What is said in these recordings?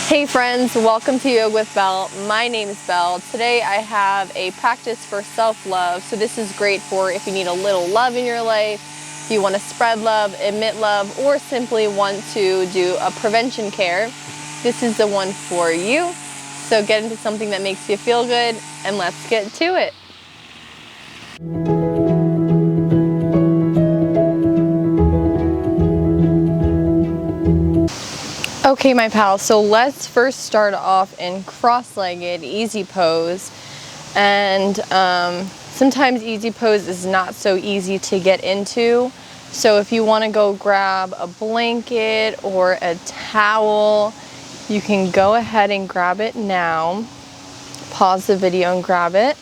Hey friends, welcome to Yoga with Belle. My name is Belle. Today I have a practice for self-love. So this is great for if you need a little love in your life, if you want to spread love, emit love, or simply want to do a prevention care. This is the one for you. So get into something that makes you feel good and let's get to it. Okay, my pals, so let's first start off in cross-legged easy pose. And sometimes easy pose is not so easy to get into. So if you want to go grab a blanket or a towel, you can go ahead and grab it now. Pause the video and grab it.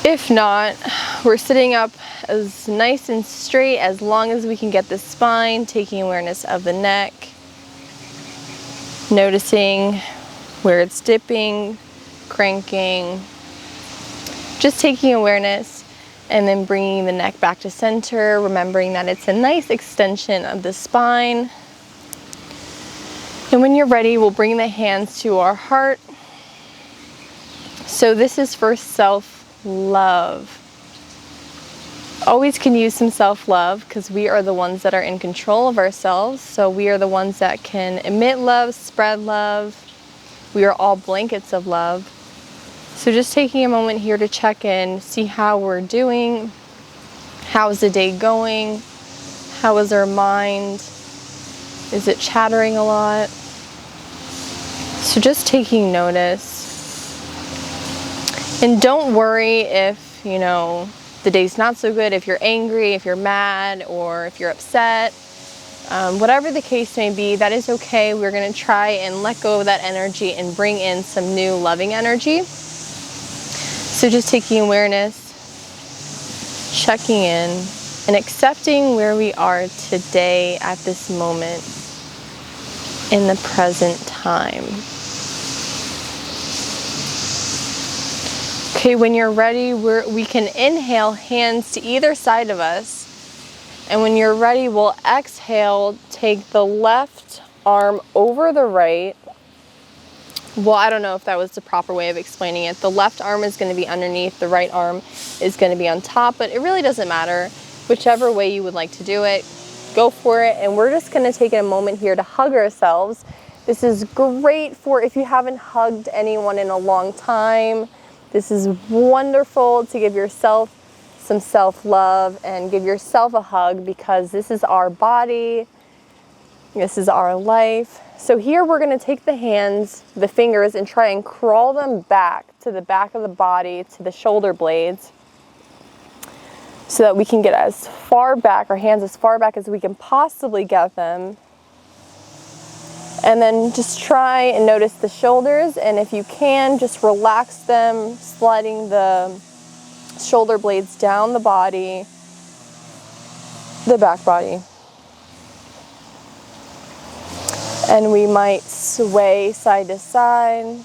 If not, we're sitting up as nice and straight as long as we can get the spine, taking awareness of the neck. Noticing where it's dipping, cranking, just taking awareness and then bringing the neck back to center, remembering that it's a nice extension of the spine. And when you're ready, we'll bring the hands to our heart. So this is for self-love. Always can use some self-love because we are the ones that are in control of ourselves. So we are the ones that can emit love, spread love. We are all blankets of love. So just taking a moment here to check in, see how we're doing. How's the day going? How is our mind? Is it chattering a lot? So just taking notice. And don't worry if, the day's not so good, if you're angry, if you're mad, or if you're upset. Whatever the case may be, that is okay. We're going to try and let go of that energy and bring in some new loving energy. So just taking awareness, checking in, and accepting where we are today at this moment in the present time. Okay, when you're ready, we can inhale, hands to either side of us. And when you're ready, we'll exhale, take the left arm over the right. Well, I don't know if that was the proper way of explaining it. The left arm is going to be underneath, the right arm is going to be on top, but it really doesn't matter. Whichever way you would like to do it, go for it. And we're just going to take a moment here to hug ourselves. This is great for if you haven't hugged anyone in a long time. This is wonderful to give yourself some self-love and give yourself a hug because this is our body, this is our life. So here we're going to take the hands, the fingers, and try and crawl them back to the back of the body, to the shoulder blades, so that we can get as far back, our hands as far back as we can possibly get them. And then just try and notice the shoulders, and if you can, just relax them, sliding the shoulder blades down the body, the back body. And we might sway side to side.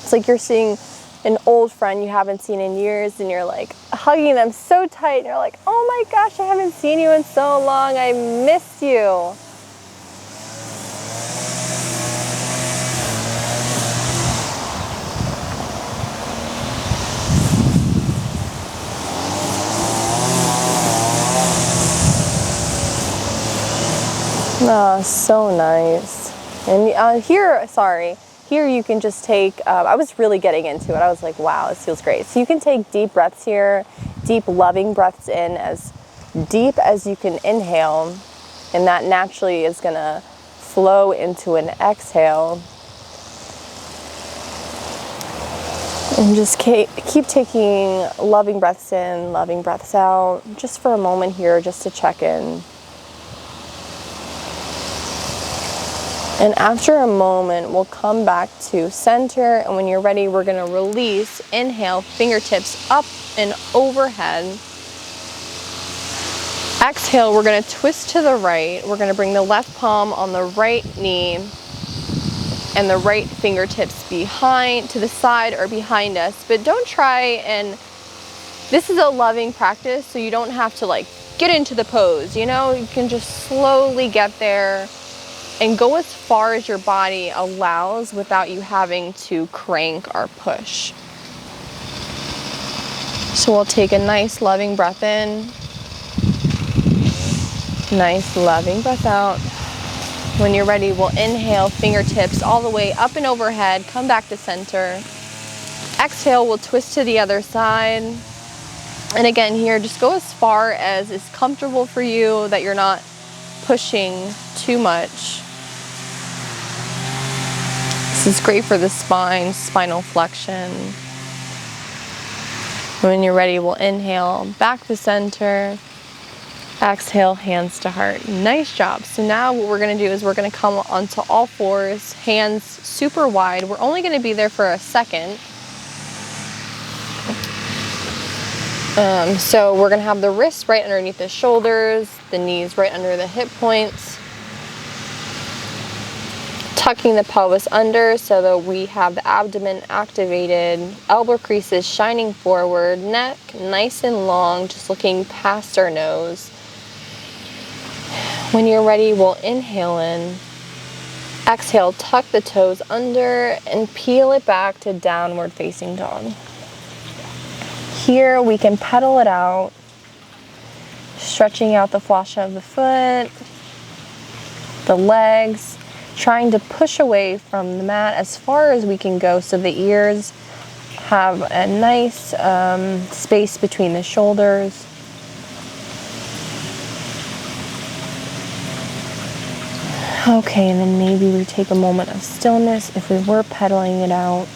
It's like you're seeing an old friend you haven't seen in years, and you're like hugging them so tight, and you're like, oh my gosh, I haven't seen you in so long, I miss you. Oh, so nice. And here you can just take, I was really getting into it. I was like, wow, this feels great. So you can take deep breaths here, deep loving breaths in, as deep as you can inhale. And that naturally is going to flow into an exhale. And just keep taking loving breaths in, loving breaths out, just for a moment here, just to check in. And after a moment, we'll come back to center, and when you're ready, we're going to release. Inhale, fingertips up and overhead. Exhale, we're going to twist to the right. We're going to bring the left palm on the right knee and the right fingertips behind, to the side or behind us. But don't try and, this is a loving practice, so you don't have to get into the pose, you can just slowly get there. and go as far as your body allows without you having to crank or push. So we'll take a nice loving breath in, nice loving breath out. When you're ready, we'll inhale, fingertips all the way up and overhead, come back to center. Exhale, we'll twist to the other side. And again here, just go as far as is comfortable for you, that you're not pushing too much. This is great for the spine, spinal flexion. When you're ready, we'll inhale, back to center. Exhale, hands to heart. Nice job. So now what we're going to do is we're going to come onto all fours, hands super wide. We're only going to be there for a second. So we're going to have the wrists right underneath the shoulders, the knees right under the hip points. Tucking the pelvis under so that we have the abdomen activated, elbow creases shining forward, neck nice and long, just looking past our nose. When you're ready, we'll inhale in. Exhale, tuck the toes under and peel it back to downward facing dog. Here we can pedal it out, stretching out the fascia of the foot, the legs, trying to push away from the mat as far as we can go so the ears have a nice space between the shoulders. Okay, and then maybe we take a moment of stillness if we were pedaling it out.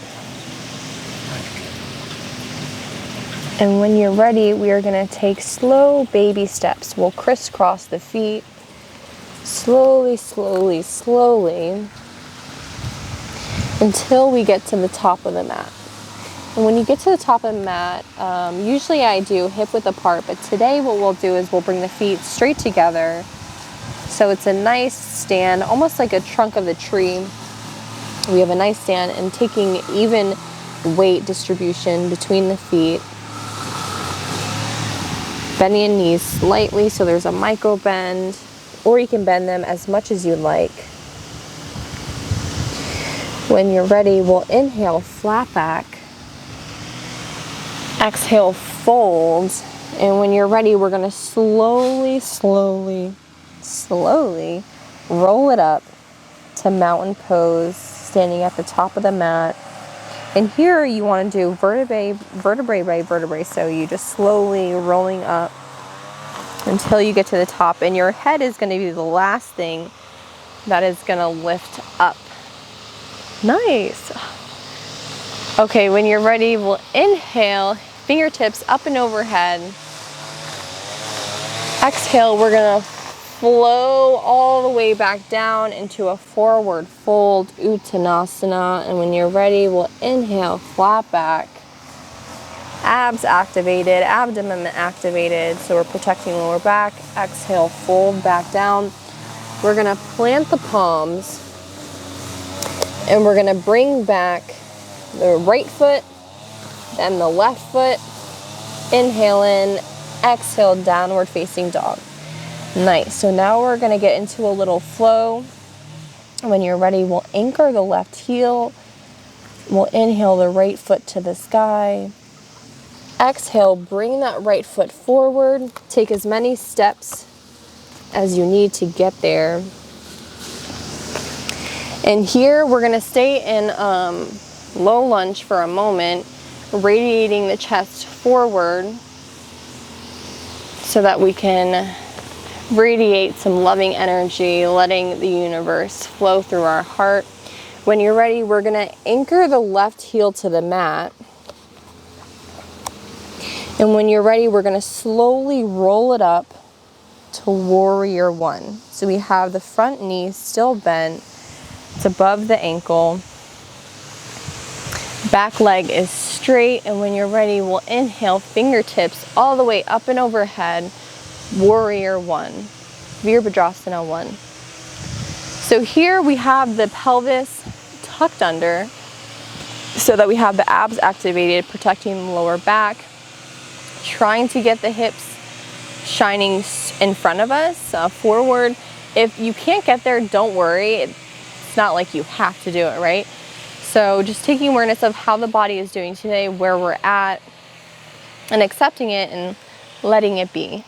And when you're ready, we are going to take slow baby steps. We'll crisscross the feet. Slowly, slowly, slowly, until we get to the top of the mat. And when you get to the top of the mat, usually I do hip width apart, but today what we'll do is we'll bring the feet straight together. So it's a nice stand, almost like a trunk of the tree. We have a nice stand and taking even weight distribution between the feet. Bending your knees slightly so there's a micro bend, or you can bend them as much as you like. When you're ready, we'll inhale, flat back. Exhale, fold. And when you're ready, we're going to slowly, slowly, slowly roll it up to mountain pose, standing at the top of the mat. And here you want to do vertebrae by vertebrae, so you just slowly rolling up until you get to the top, and your head is going to be the last thing that is going to lift up. Nice. Okay, when you're ready, we'll inhale, fingertips up and overhead. Exhale, we're going to flow all the way back down into a forward fold, Uttanasana. And when you're ready, we'll inhale, flat back. Abs activated, abdomen activated, so we're protecting lower back. Exhale, fold back down. We're gonna plant the palms and we're gonna bring back the right foot, then the left foot. Inhale in, exhale, downward facing dog. Nice, so now we're gonna get into a little flow. When you're ready, we'll anchor the left heel. We'll inhale the right foot to the sky. Exhale, bring that right foot forward. Take as many steps as you need to get there. And here we're gonna stay in low lunge for a moment, radiating the chest forward so that we can radiate some loving energy, letting the universe flow through our heart. When you're ready, we're gonna anchor the left heel to the mat. And when you're ready, we're gonna slowly roll it up to warrior one. So we have the front knee still bent, it's above the ankle. Back leg is straight, and when you're ready, we'll inhale, fingertips all the way up and overhead, warrior one, Virabhadrasana one. So here we have the pelvis tucked under so that we have the abs activated, protecting the lower back, trying to get the hips shining in front of us, forward, if you can't get there, don't worry. It's not like you have to do it, right? So just taking awareness of how the body is doing today, where we're at, and accepting it and letting it be.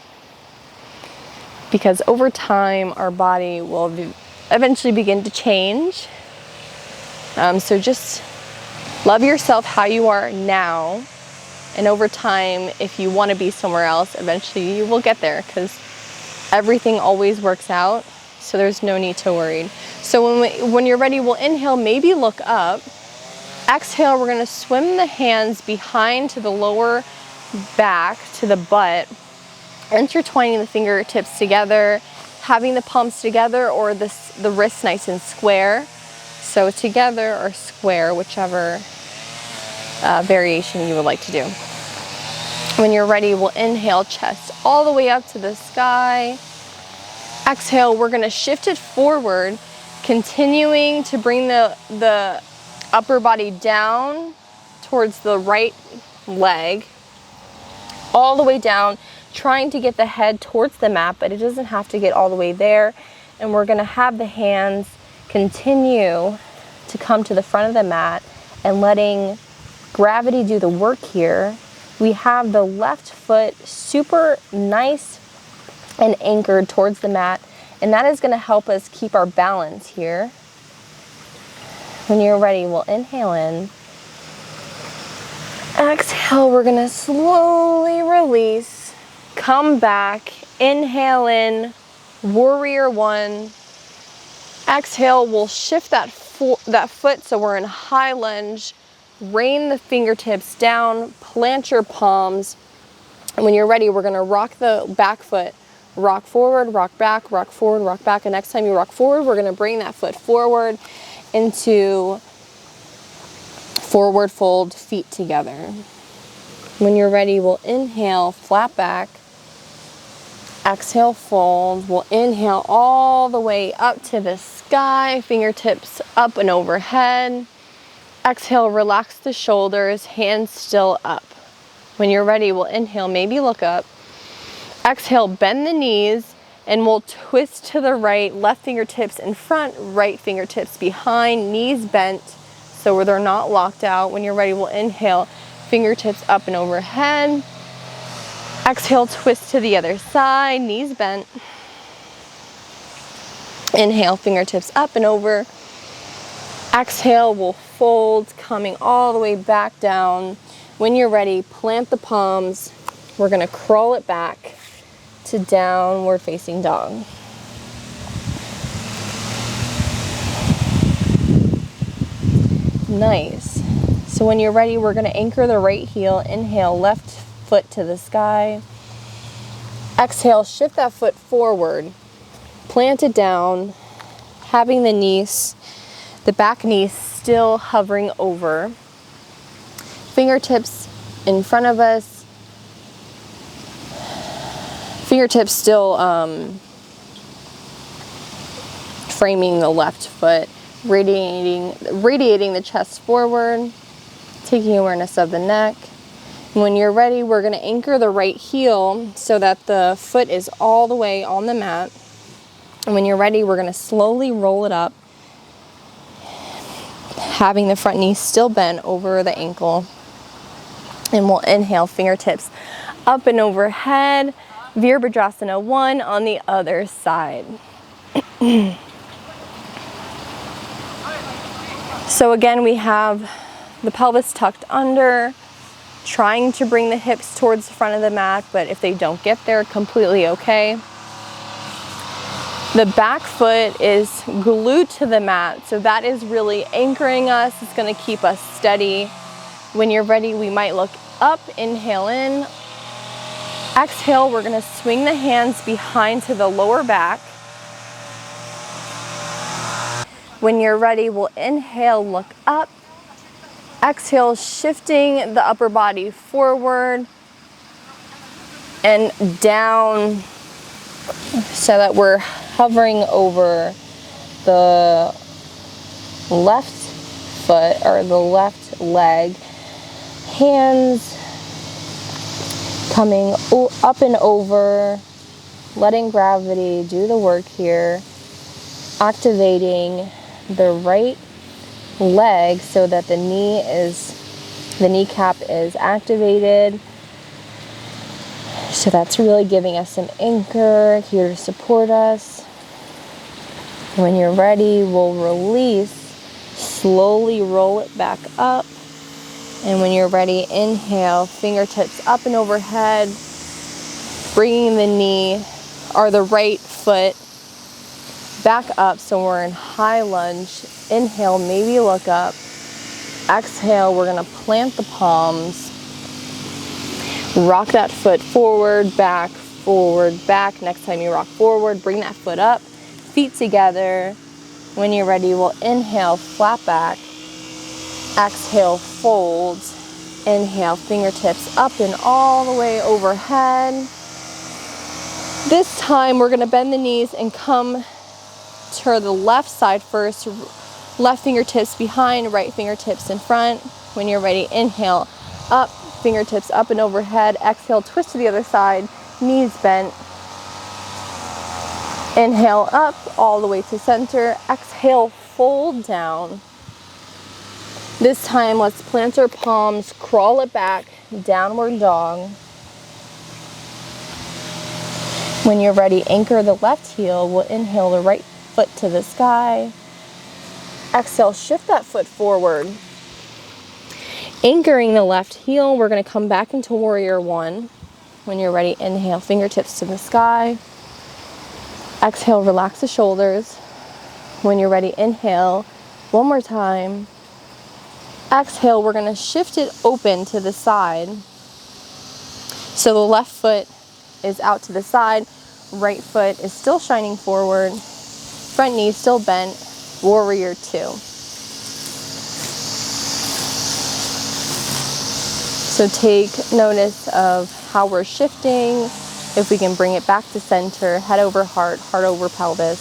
Because over time, our body will eventually begin to change. So just love yourself how you are now. And over time, if you want to be somewhere else, eventually you will get there, because everything always works out. So there's no need to worry. So when you're ready, we'll inhale, maybe look up. Exhale, we're going to swim the hands behind to the lower back, to the butt, intertwining the fingertips together, having the palms together, or the wrists nice and square. So together or square, whichever variation you would like to do. When you're ready, we'll inhale, chest all the way up to the sky. Exhale, we're going to shift it forward, continuing to bring the upper body down towards the right leg, all the way down, trying to get the head towards the mat, but it doesn't have to get all the way there. And we're going to have the hands continue to come to the front of the mat and letting gravity do the work here. We have the left foot super nice and anchored towards the mat, and that is going to help us keep our balance here. When you're ready, we'll inhale in. Exhale, we're going to slowly release. Come back, inhale in, warrior one. Exhale, we'll shift that foot so we're in high lunge. Rain the fingertips down, plant your palms. And when you're ready, we're going to rock the back foot. Rock forward, rock back, rock forward, rock back. And next time you rock forward, we're going to bring that foot forward into forward fold, feet together. When you're ready, we'll inhale, flat back. Exhale, fold. We'll inhale all the way up to the sky, fingertips up and overhead. Exhale, relax the shoulders, hands still up. When you're ready, we'll inhale, maybe look up. Exhale, bend the knees, and we'll twist to the right, left fingertips in front, right fingertips behind, knees bent, so where they're not locked out. When you're ready, we'll inhale, fingertips up and overhead. Exhale, twist to the other side, knees bent. Inhale, fingertips up and over. Exhale, we'll fold, coming all the way back down. When you're ready, plant the palms. We're going to crawl it back to downward facing dog. Nice. So when you're ready, we're going to anchor the right heel. Inhale, left foot to the sky. Exhale, shift that foot forward. Plant it down, having the back knee still hovering over. Fingertips in front of us. Fingertips still framing the left foot, radiating the chest forward, taking awareness of the neck. When you're ready, we're going to anchor the right heel so that the foot is all the way on the mat. And when you're ready, we're going to slowly roll it up, having the front knee still bent over the ankle. And we'll inhale, fingertips up and overhead. Virabhadrasana 1 on the other side. So again, we have the pelvis tucked under, trying to bring the hips towards the front of the mat, but if they don't get there, completely okay. The back foot is glued to the mat, so that is really anchoring us. It's going to keep us steady. When you're ready, we might look up, inhale in. Exhale, we're going to swing the hands behind to the lower back. When you're ready, we'll inhale, look up. Exhale, shifting the upper body forward and down so that we're hovering over the left foot or the left leg. Hands coming up and over, letting gravity do the work here. activating the right leg so that the kneecap is activated. So that's really giving us an anchor here to support us. When you're ready, we'll release, slowly roll it back up. And when you're ready, inhale, fingertips up and overhead, bringing the knee or the right foot back up so we're in high lunge. Inhale, maybe look up. Exhale, we're gonna plant the palms. Rock that foot forward, back, forward, back. Next time you rock forward, bring that foot up, feet together. When you're ready, we'll inhale, flat back. Exhale, fold. Inhale, fingertips up and all the way overhead. This time we're gonna bend the knees and come to the left side first. Left fingertips behind, right fingertips in front. When you're ready, inhale, up, fingertips up and overhead. Exhale, twist to the other side, knees bent. Inhale up, all the way to center. Exhale, fold down. This time, let's plant our palms, crawl it back, downward dog. When you're ready, anchor the left heel. We'll inhale the right foot to the sky. Exhale, shift that foot forward. Anchoring the left heel, we're going to come back into warrior one. When you're ready, inhale, fingertips to the sky. Exhale, relax the shoulders. When you're ready, inhale, one more time. Exhale, we're going to shift it open to the side. So the left foot is out to the side, right foot is still shining forward, front knee still bent, warrior two. So take notice of how we're shifting. If we can bring it back to center, head over heart, heart over pelvis.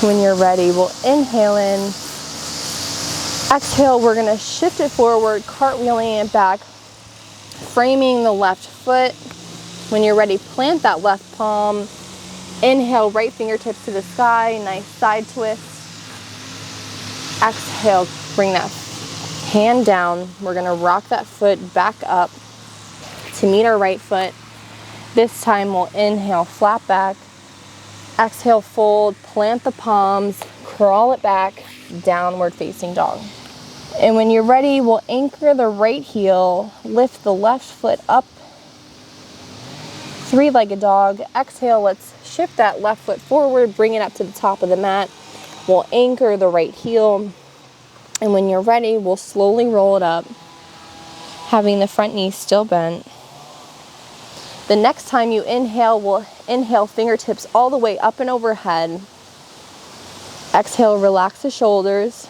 When you're ready, we'll inhale in. Exhale, we're gonna shift it forward, cartwheeling it back, framing the left foot. When you're ready, plant that left palm. Inhale, right fingertips to the sky, nice side twist. Exhale, bring that hand down. We're gonna rock that foot back up to meet our right foot. This time we'll inhale, flat back. Exhale, fold, plant the palms, crawl it back, downward facing dog. And when you're ready, we'll anchor the right heel, lift the left foot up, three-legged dog. Exhale, let's shift that left foot forward, bring it up to the top of the mat. We'll anchor the right heel. And when you're ready, we'll slowly roll it up, having the front knee still bent. The next time you inhale, we'll inhale fingertips all the way up and overhead. Exhale, relax the shoulders,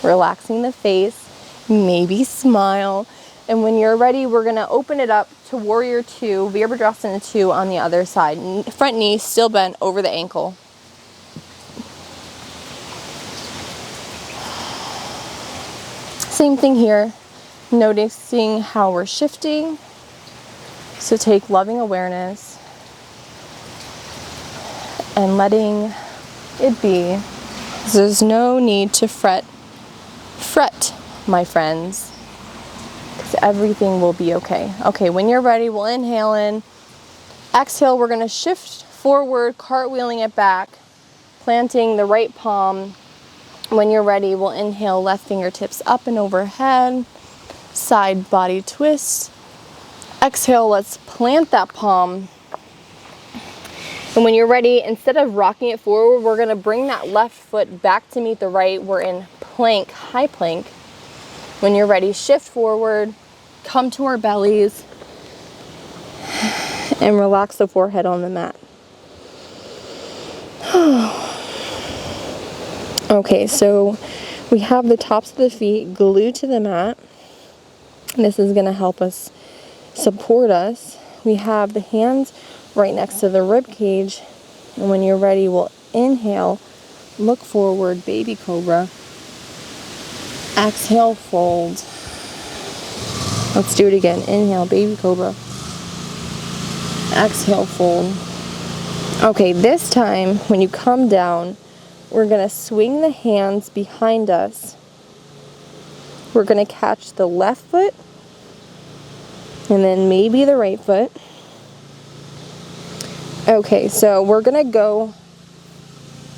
relaxing the face, maybe smile. And when you're ready, we're gonna open it up to warrior two, Virabhadrasana 2 on the other side. Front knee still bent over the ankle. Same thing here, noticing how we're shifting. So take loving awareness and letting it be. There's no need to fret, my friends, because everything will be okay. Okay, when you're ready, we'll inhale in. Exhale, we're gonna shift forward, cartwheeling it back, planting the right palm. When you're ready, we'll inhale, left fingertips up and overhead, side body twist. Exhale, let's plant that palm. And when you're ready, instead of rocking it forward, we're gonna bring that left foot back to meet the right. We're in plank, high plank. When you're ready, shift forward, come to our bellies, and relax the forehead on the mat. Okay, so we have the tops of the feet glued to the mat. This is gonna help us support us. We have the hands right next to the rib cage. And when you're ready, we'll inhale, look forward, baby cobra. Exhale, fold. Let's do it again. Inhale, baby cobra. Exhale, fold. Okay, this time when you come down, we're going to swing the hands behind us. We're going to catch the left foot and then maybe the right foot. Okay, so we're going to go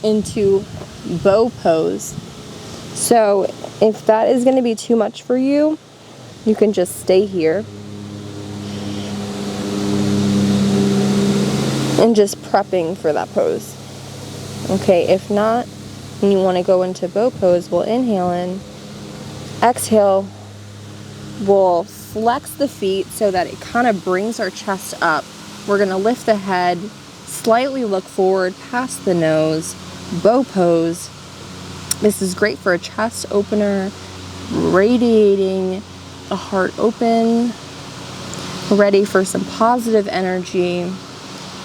into bow pose. So if that is going to be too much for you, you can just stay here and just prepping for that pose. Okay, if not, and you want to go into bow pose, we'll inhale in, exhale, we'll flex the feet so that it kind of brings our chest up. We're going to lift the head, slightly look forward past the nose, bow pose. This is great for a chest opener, radiating the heart open, ready for some positive energy.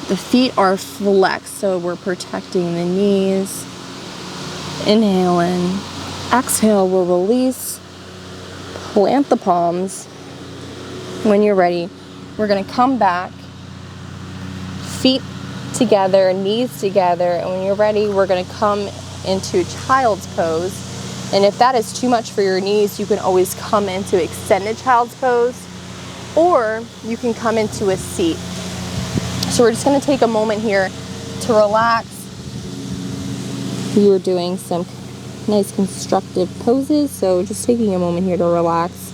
The feet are flexed, so we're protecting the knees. Inhale in, exhale, we'll release, plant the palms. When you're ready, we're gonna come back, feet together, knees together, and when you're ready, we're gonna come into child's pose. And if that is too much for your knees, you can always come into extended child's pose, or you can come into a seat. So we're just going to take a moment here to relax. We were doing some nice constructive poses, so just taking a moment here to relax.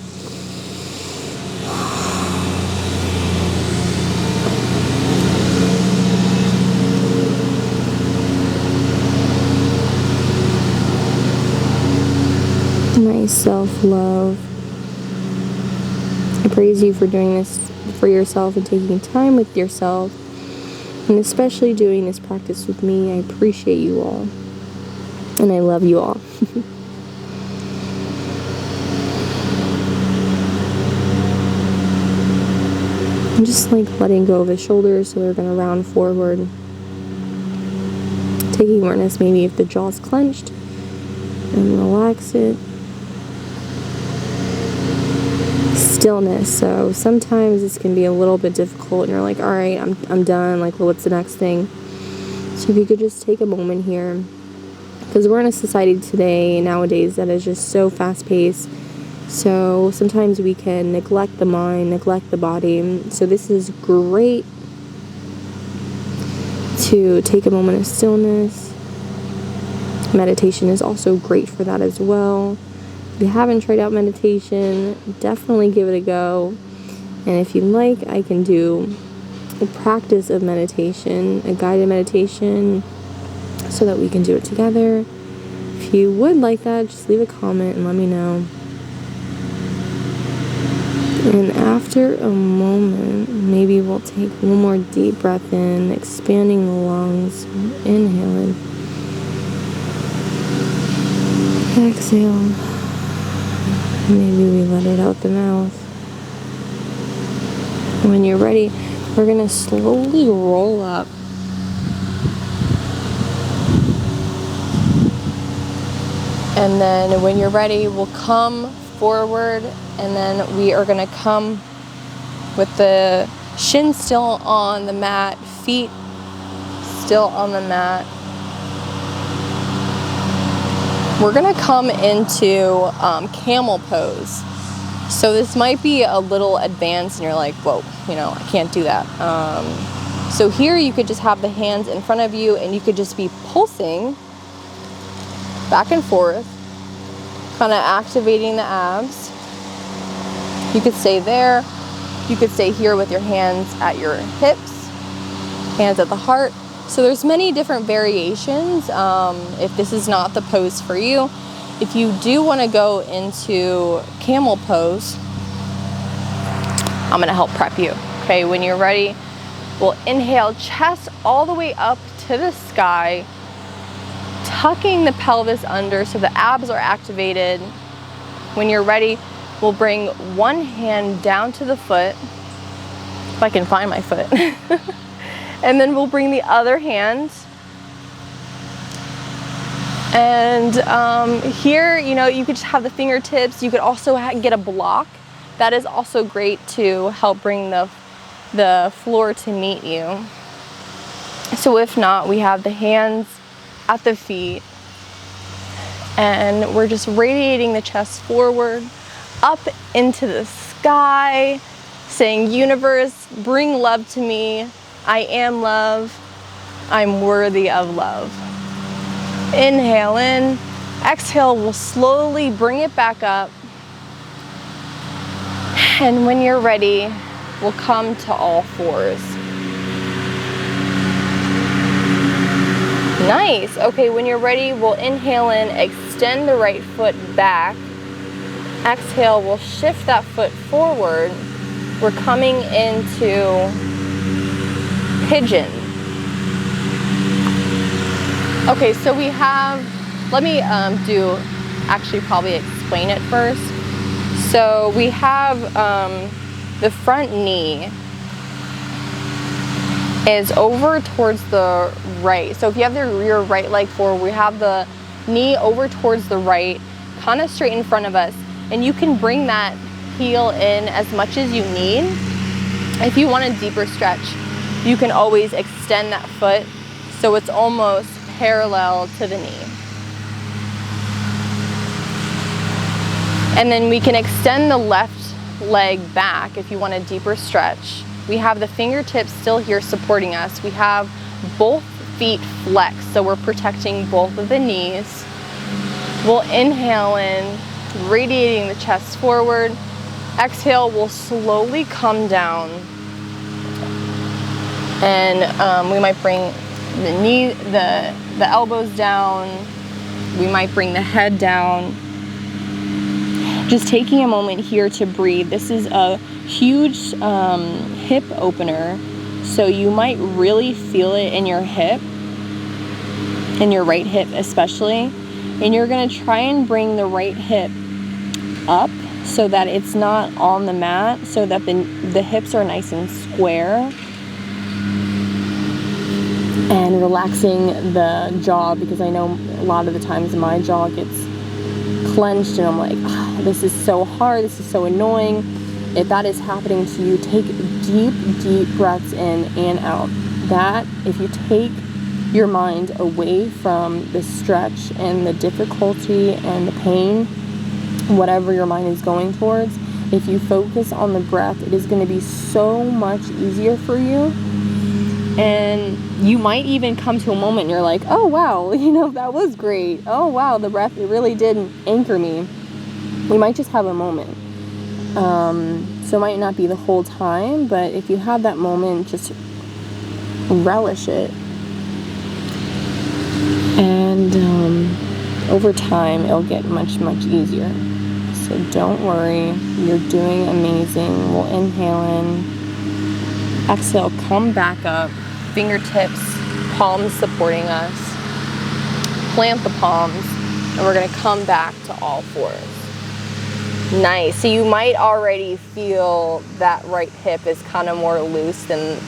Nice self-love. I praise you for doing this for yourself and taking time with yourself, and especially doing this practice with me. I appreciate you all, and I love you all. I'm just like letting go of the shoulders, so they're going to round forward. Taking awareness maybe if the jaw's clenched, and relax it. Stillness. So sometimes this can be a little bit difficult and you're like, all right, I'm done, like, well, what's the next thing? So if you could just take a moment here, because we're in a society today, nowadays, that is just so fast-paced, so sometimes we can neglect the mind, neglect the body. So this is great to take a moment of stillness. Meditation is also great for that as well. If you haven't tried out meditation, definitely give it a go. And if you'd like, I can do a practice of meditation, a guided meditation, so that we can do it together. If you would like that, just leave a comment and let me know. And after a moment, maybe we'll take one more deep breath in, expanding the lungs, inhaling. Exhale. Maybe we let it out the mouth. When you're ready, we're going to slowly roll up. And then when you're ready, we'll come forward, and then we are going to come with the shins still on the mat, feet still on the mat. We're going to come into camel pose. So this might be a little advanced and you're like, whoa, I can't do that. So here you could just have the hands in front of you and you could just be pulsing back and forth, kind of activating the abs. You could stay there. You could stay here with your hands at your hips, hands at the heart. So there's many different variations. If this is not the pose for you, if you do want to go into camel pose, I'm going to help prep you. Okay, when you're ready, we'll inhale, chest all the way up to the sky, tucking the pelvis under so the abs are activated. When you're ready, we'll bring one hand down to the foot, if I can find my foot. And then we'll bring the other hand. And here, you could just have the fingertips. You could also get a block. That is also great to help bring the floor to meet you. So if not, we have the hands at the feet, and we're just radiating the chest forward, up into the sky, saying, universe, bring love to me. I am love. I'm worthy of love. Inhale in. Exhale, we'll slowly bring it back up. And when you're ready, we'll come to all fours. Nice. Okay, when you're ready, we'll inhale in, extend the right foot back. Exhale, we'll shift that foot forward. We're coming into pigeon. Okay, so we have, let me actually probably explain it first. So we have the front knee is over towards the right. So if you have your right leg forward, we have the knee over towards the right, kind of straight in front of us. And you can bring that heel in as much as you need. If you want a deeper stretch, you can always extend that foot so it's almost parallel to the knee. And then we can extend the left leg back if you want a deeper stretch. We have the fingertips still here supporting us. We have both feet flexed, so we're protecting both of the knees. We'll inhale in, radiating the chest forward. Exhale, we'll slowly come down. And we might bring the elbows down. We might bring the head down. Just taking a moment here to breathe. This is a huge hip opener, so you might really feel it in your hip, in your right hip especially. And you're gonna try and bring the right hip up so that it's not on the mat, so that the hips are nice and square. And relaxing the jaw, because I know a lot of the times my jaw gets clenched and I'm like, oh, this is so hard, this is so annoying. If that is happening to you, take deep breaths in and out. That, if you take your mind away from the stretch and the difficulty and the pain, whatever your mind is going towards, if you focus on the breath, it is going to be so much easier for you. And you might even come to a moment and you're like, oh wow, that was great. Oh wow, the breath, it really did anchor me. We might just have a moment. So it might not be the whole time, but if you have that moment, just relish it. And over time, it'll get much easier. So don't worry, you're doing amazing. We'll inhale in, exhale, come back up. Fingertips, palms supporting us. Plant the palms, and we're going to come back to all fours. Nice. So you might already feel that right hip is kind of more loose than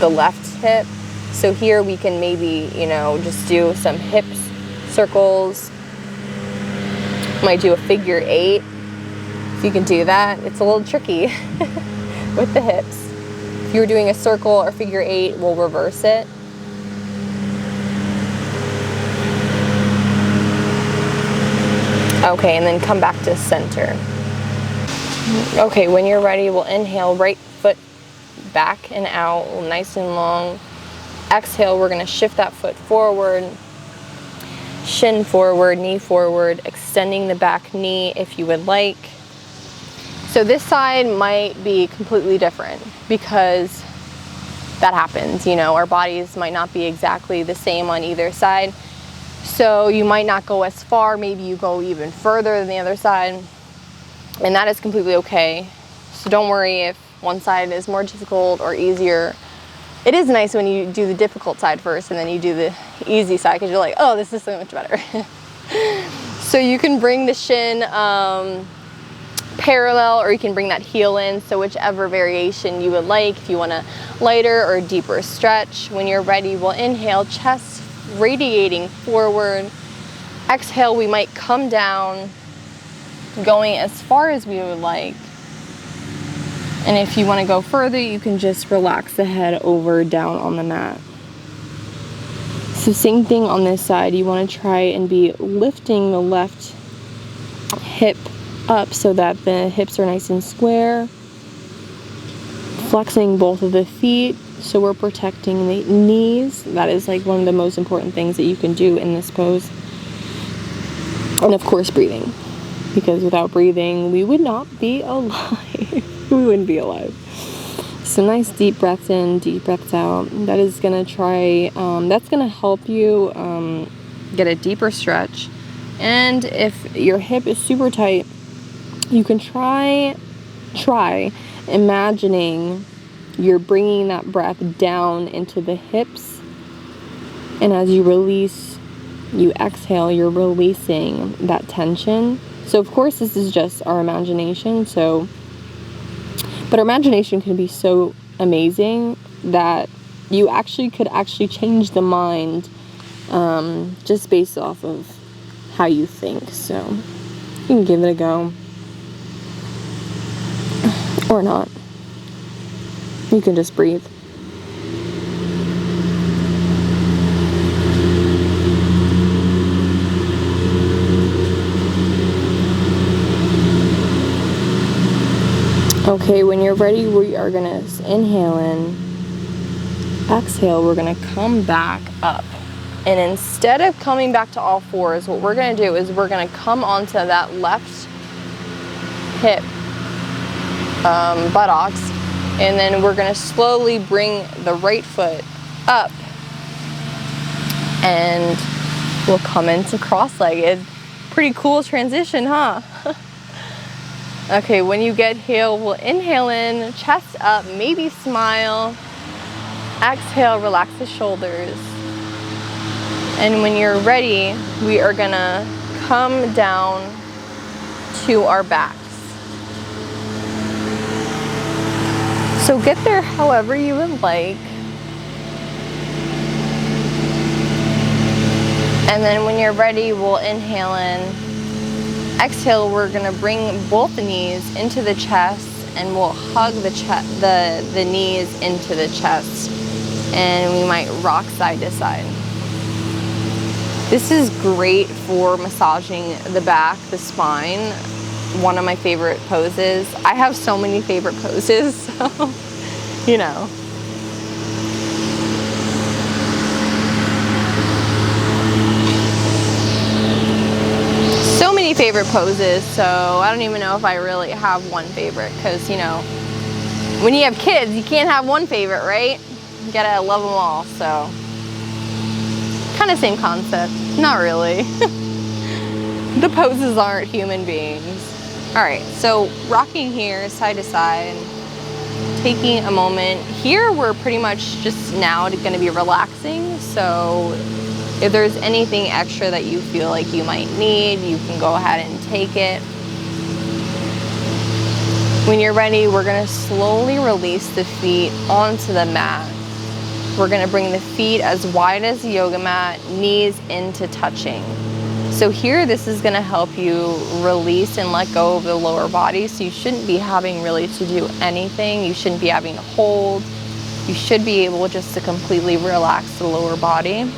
the left hip. So here we can maybe, just do some hip circles. Might do a figure 8. If you can do that. It's a little tricky with the hips. If you were doing a circle or figure 8, we'll reverse it. Okay, and then come back to center. Okay, when you're ready, we'll inhale, right foot back and out, nice and long. Exhale, we're going to shift that foot forward, shin forward, knee forward, extending the back knee if you would like. So this side might be completely different because that happens, our bodies might not be exactly the same on either side. So you might not go as far, maybe you go even further than the other side, and that is completely okay. So don't worry if one side is more difficult or easier. It is nice when you do the difficult side first and then you do the easy side, because you're like, oh, this is so much better. So you can bring the shin parallel, or you can bring that heel in, so whichever variation you would like. If you want a lighter or deeper stretch, when you're ready, we'll inhale, chest radiating forward. Exhale, we might come down, going as far as we would like. And if you want to go further, you can just relax the head over down on the mat. So same thing on this side. You want to try and be lifting the left hip up so that the hips are nice and square. Flexing both of the feet so we're protecting the knees. That is like one of the most important things that you can do in this pose. And of course breathing, because without breathing we would not be alive. We wouldn't be alive. So nice deep breaths in, deep breaths out. That is gonna that's gonna help you get a deeper stretch. And if your hip is super tight, you can try imagining you're bringing that breath down into the hips, and as you release, you exhale, you're releasing that tension. So of course this is just our imagination, but our imagination can be so amazing that you could change the mind just based off of how you think. So you can give it a go. Or not. You can just breathe. Okay, when you're ready, we are going to inhale in, exhale, we're going to come back up. And instead of coming back to all fours, what we're going to do is we're going to come onto that left hip, buttocks, and then we're going to slowly bring the right foot up, and we'll come into cross-legged. Pretty cool transition, huh? Okay, when you get here, we'll inhale in, chest up, maybe smile. Exhale, relax the shoulders. And when you're ready, we are gonna come down to our backs. So get there however you would like. And then when you're ready, we'll inhale in. Exhale, we're gonna bring both the knees into the chest, and we'll hug the knees into the chest, and we might rock side to side. This is great for massaging the back, the spine. One of my favorite poses. I have so many favorite poses, so you know. So many favorite poses, so I don't even know if I really have one favorite, because, you know, when you have kids, you can't have one favorite, right? You gotta love them all, so. Kind of same concept. Not really. The poses aren't human beings. All right, so rocking here side to side, taking a moment. Here we're pretty much just now gonna be relaxing, so if there's anything extra that you feel like you might need, you can go ahead and take it. When you're ready, we're gonna slowly release the feet onto the mat. We're gonna bring the feet as wide as the yoga mat, knees into touching. So here, this is gonna help you release and let go of the lower body, so you shouldn't be having really to do anything. You shouldn't be having to hold. You should be able just to completely relax the lower body.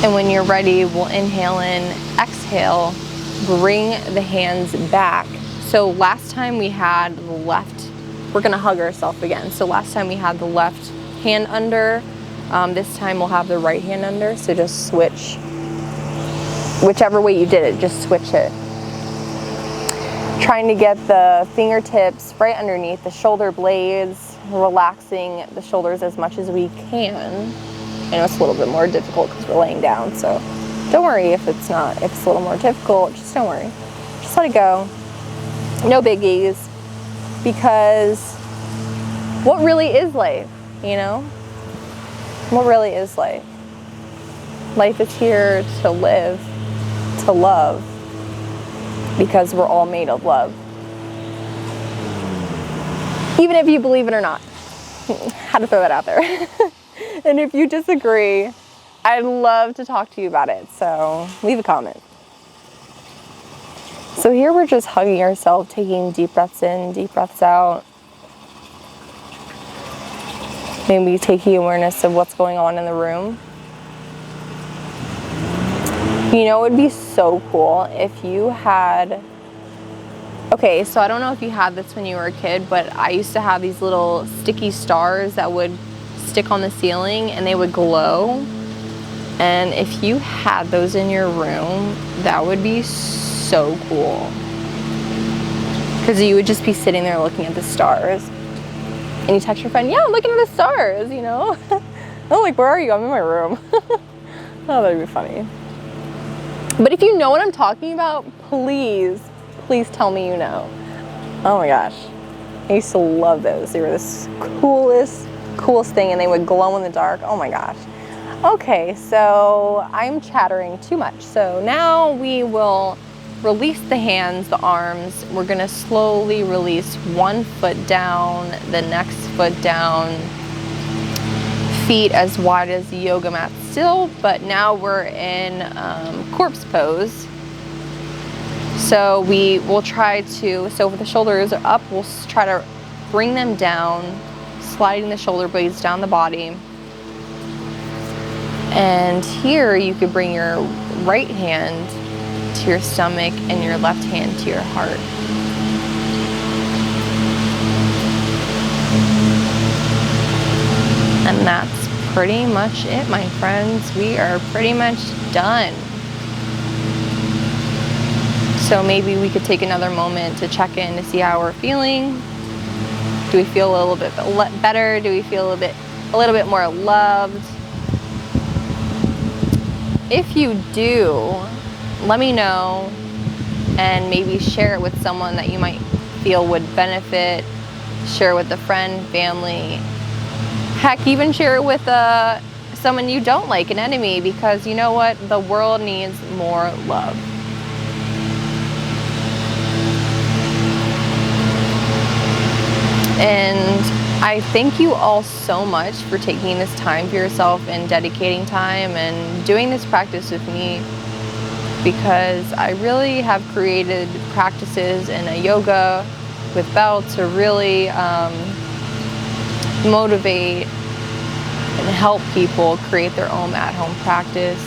And when you're ready, we'll inhale in, exhale, bring the hands back. So last time we had the left, we're gonna hug ourselves again. So last time we had the left hand under, this time we'll have the right hand under, so just switch. Whichever way you did it, just switch it. Trying to get the fingertips right underneath the shoulder blades, relaxing the shoulders as much as we can. I know it's a little bit more difficult because we're laying down, so don't worry if it's a little more difficult, just don't worry. Just let it go. No biggies, because what really is life, you know? What really is life? Life is here to live, to love, because we're all made of love. Even if you believe it or not. Had to throw that out there. And if you disagree, I'd love to talk to you about it, so leave a comment. So here we're just hugging ourselves, taking deep breaths in, deep breaths out. Maybe taking awareness of what's going on in the room. You know, it would be so cool if you had, okay, so I don't know if you had this when you were a kid, but I used to have these little sticky stars that would stick on the ceiling and they would glow. And if you had those in your room, that would be so cool. Because you would just be sitting there looking at the stars. And you text your friend, yeah, I'm looking at the stars, you know? I'm like, where are you? I'm in my room. Oh, that'd be funny. But if you know what I'm talking about, please tell me you know. Oh my gosh. I used to love those. They were the coolest thing, and they would glow in the dark. Oh my gosh. Okay, so I'm chattering too much. So now we will release the hands, the arms. We're gonna slowly release one foot down, the next foot down, feet as wide as the yoga mat still, but now we're in corpse pose. So we will try to, so if the shoulders are up, we'll try to bring them down, sliding the shoulder blades down the body. And here you could bring your right hand to your stomach and your left hand to your heart. And that's pretty much it, my friends. We are pretty much done. So maybe we could take another moment to check in to see how we're feeling. Do we feel a little bit better? Do we feel a little bit more loved? If you do, let me know and maybe share it with someone that you might feel would benefit. Share it with a friend, family. Heck, even share it with someone you don't like, an enemy, because you know what? The world needs more love. And I thank you all so much for taking this time for yourself and dedicating time and doing this practice with me, because I really have created practices in a yoga with Belle to really motivate and help people create their own at-home practice.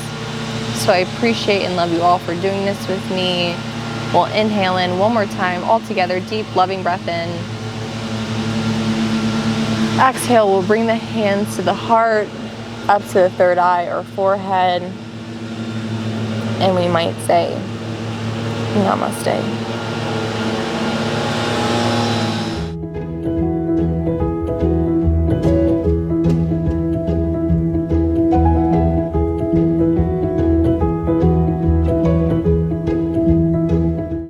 So I appreciate and love you all for doing this with me. We'll inhale in one more time, all together, deep, loving breath in. Exhale, we'll bring the hands to the heart, up to the third eye or forehead, and we might say, Namaste.